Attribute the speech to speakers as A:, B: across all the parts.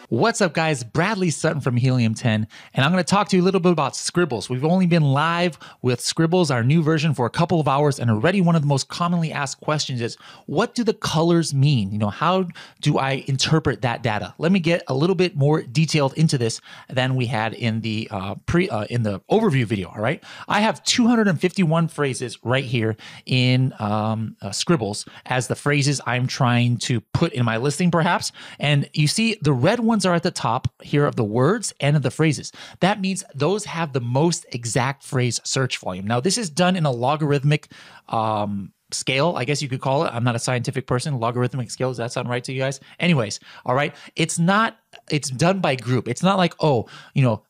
A: What's up, guys? Bradley Sutton from Helium 10, and I'm going to talk to you a little bit about Scribbles. We've only been live with Scribbles, our new version, for a couple of hours, and already one of the most commonly asked questions is, what do the colors mean? You know, how do I interpret that data? Let me get a little bit more detailed into this than we had in the in the overview video. All right, I have 251 phrases right here in Scribbles as the phrases I'm trying to put in my listing, perhaps. And you see the red ones are at the top here of the words and of the phrases. That means those have the most exact phrase search volume. Now, this is done in a logarithmic scale, I guess you could call it. I'm not a scientific person. Logarithmic scale, does that sound right to you guys? Anyways, all right. It's done by group. It's not like, oh,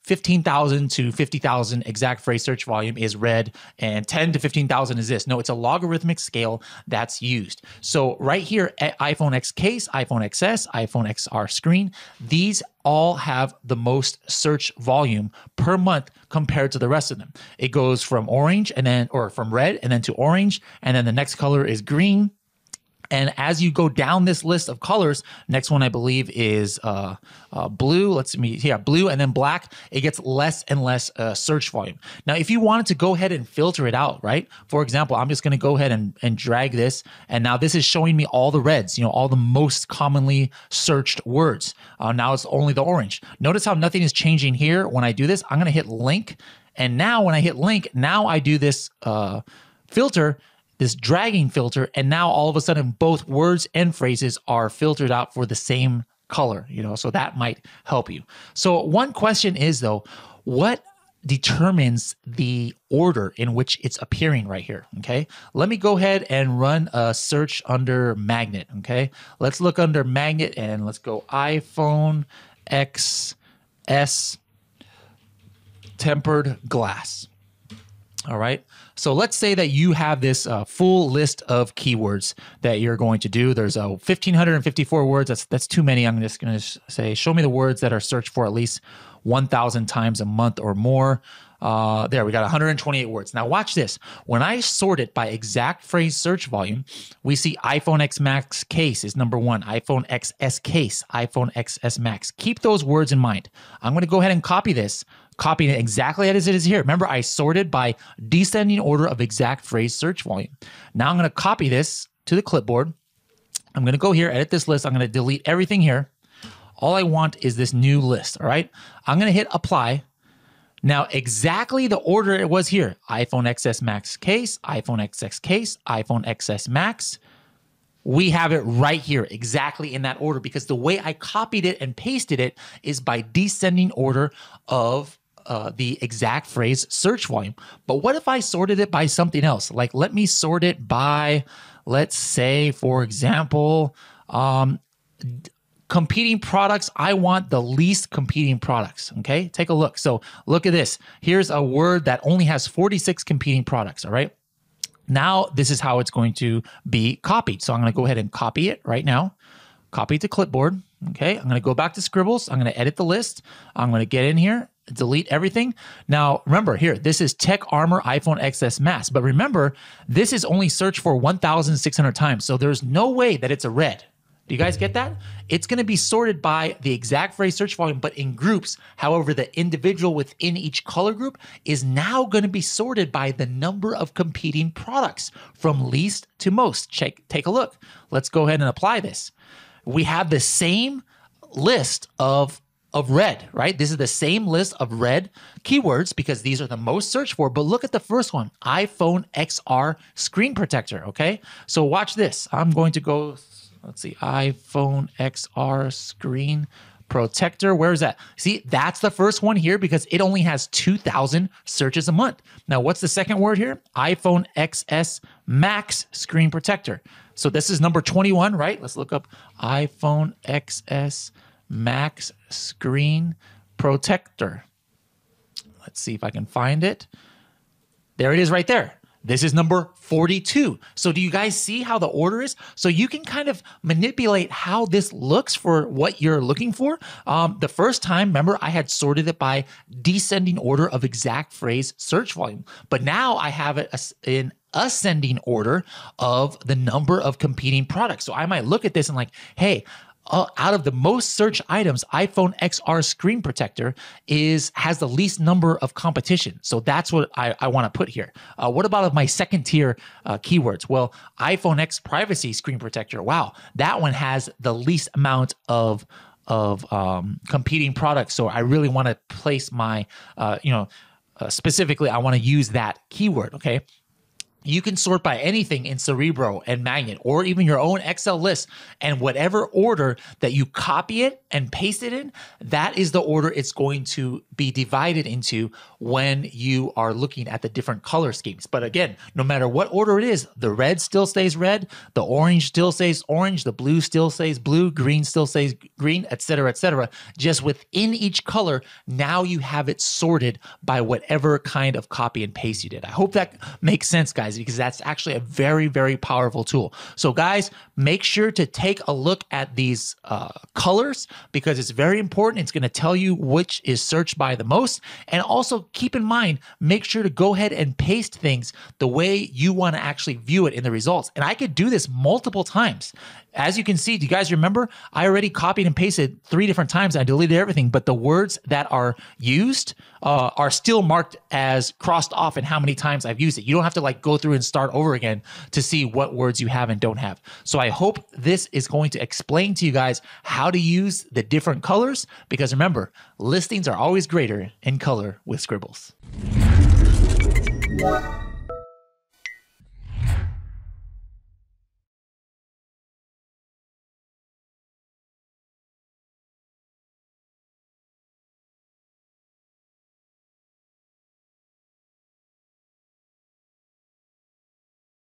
A: 15,000 to 50,000 exact phrase search volume is red and 10 to 15,000 is this. No, it's a logarithmic scale that's used. So right here at iPhone X case, iPhone XS, iPhone XR screen, these all have the most search volume per month compared to the rest of them. It goes from orange or from red and then to orange, and then the next color is green. And as you go down this list of colors, next one I believe is blue. Blue and then black. It gets less and less search volume. Now, if you wanted to go ahead and filter it out, right? For example, I'm just going to go ahead and drag this, and now this is showing me all the reds. All the most commonly searched words. Now it's only the orange. Notice how nothing is changing here. When I do this, I'm going to hit link, and now when I hit link, now I do this filter. This dragging filter, and now all of a sudden both words and phrases are filtered out for the same color, so that might help you. So one question is, though, what determines the order in which it's appearing right here? Okay, let me go ahead and run a search under magnet. Okay, let's look under magnet and let's go iPhone XS tempered glass. All right. So let's say that you have this full list of keywords that you're going to do. There's 1,554 words. That's too many. I'm just going to say, show me the words that are searched for at least 1,000 times a month or more. There, we got 128 words. Now watch this. When I sort it by exact phrase search volume, we see iPhone X Max case is number one, iPhone XS case, iPhone XS Max. Keep those words in mind. I'm going to go ahead and copy this. Copying it exactly as it is here. Remember, I sorted by descending order of exact phrase search volume. Now I'm going to copy this to the clipboard. I'm going to go here, edit this list. I'm going to delete everything here. All I want is this new list, all right? I'm going to hit apply. Now, exactly the order it was here. iPhone XS Max case, iPhone XX case, iPhone XS Max. We have it right here, exactly in that order, because the way I copied it and pasted it is by descending order of the exact phrase search volume. But what if I sorted it by something else? Like, let me sort it by, let's say, for example, competing products. I want the least competing products. Okay, take a look. So look at this. Here's a word that only has 46 competing products. All right. Now, this is how it's going to be copied. So I'm going to go ahead and copy it right now. Copy to clipboard. Okay, I'm going to go back to Scribbles. I'm going to edit the list. I'm going to get in here, delete everything. Now, remember here, this is Tech Armor iPhone XS Max. But remember, this is only searched for 1,600 times. So there's no way that it's a red. Do you guys get that? It's going to be sorted by the exact phrase search volume, but in groups. However, the individual within each color group is now going to be sorted by the number of competing products from least to most. Take a look. Let's go ahead and apply this. We have the same list of red, right? This is the same list of red keywords because these are the most searched for. But look at the first one, iPhone XR screen protector, okay? So watch this. I'm going to go... Let's see, iPhone XR screen protector. Where is that? See, that's the first one here because it only has 2,000 searches a month. Now, what's the second word here? iPhone XS Max screen protector. So this is number 21, right? Let's look up iPhone XS Max screen protector. Let's see if I can find it. There it is right there. This is number 42. So do you guys see how the order is? So you can kind of manipulate how this looks for what you're looking for. The first time, remember, I had sorted it by descending order of exact phrase search volume. But now I have it in ascending order of the number of competing products. So I might look at this and like, hey, out of the most searched items, iPhone XR screen protector has the least number of competition. So that's what I want to put here. What about my second tier keywords? Well, iPhone X privacy screen protector. Wow, that one has the least amount of competing products. So I really want to place my, specifically, I want to use that keyword. Okay. You can sort by anything in Cerebro and Magnet, or even your own Excel list, and whatever order that you copy it and paste it in, that is the order it's going to be divided into when you are looking at the different color schemes. But again, no matter what order it is, the red still stays red, the orange still stays orange, the blue still stays blue, green still stays green, etc., etc. Just within each color, now you have it sorted by whatever kind of copy and paste you did. I hope that makes sense, guys, because that's actually a very, very powerful tool. So guys, make sure to take a look at these colors, because it's very important. It's going to tell you which is searched by the most. And also keep in mind, make sure to go ahead and paste things the way you want to actually view it in the results. And I could do this multiple times. As you can see, do you guys remember? I already copied and pasted 3 different times. I deleted everything, but the words that are used are still marked as crossed off and how many times I've used it. You don't have to like go through and start over again to see what words you have and don't have. So I hope this is going to explain to you guys how to use the different colors, because remember, listings are always greater in color with Scribbles.